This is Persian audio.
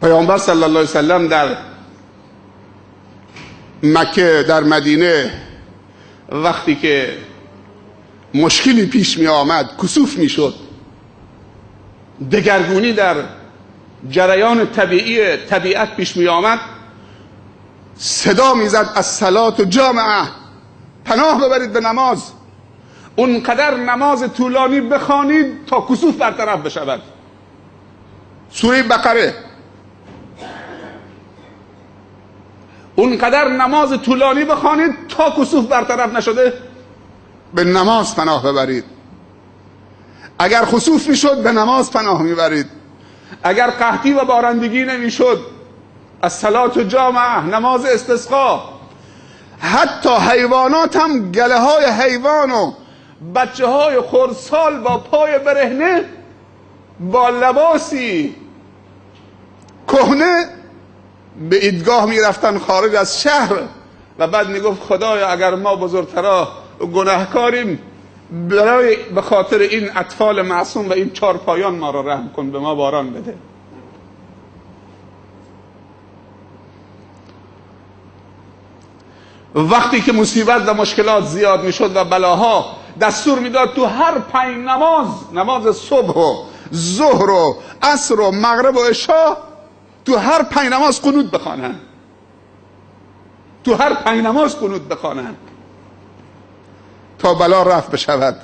پیامبر صلی الله علیه وسلم در مکه، در مدینه، وقتی که مشکلی پیش می آمد، کسوف می شد، دگرگونی در جریان طبیعت پیش می آمد، صدا می زد الصلاة جامعه، پناه ببرید به نماز، اونقدر نماز طولانی بخوانید تا کسوف برطرف بشود. سوره بقره. اونقدر نماز طولانی بخوانید تا کسوف برطرف نشده، به نماز پناه ببرید. اگر خسوف میشد به نماز پناه میبرید. اگر قحطی و بارندگی نمیشد، الصلاة جامعه، نماز استسقا. حتی حیوانات هم، گله های حیوان و بچه های خردسال با پای برهنه، با لباسی کهنه به عیدگاه میرفتن خارج از شهر و بعد میگفت خدایا اگر ما بزرگترا گناهکاریم، به خاطر این اطفال معصوم و این چارپایان ما را رحم کن، به ما باران بده. وقتی که مصیبت و مشکلات زیاد میشد و بلاها، دستور میداد تو هر 5 نماز، نماز صبح و ظهر و عصر و مغرب و عشا، تو هر 5 نماز قنوت بخوانند. تو هر 5 نماز قنوت بخوانند تا بلا رفع بشود.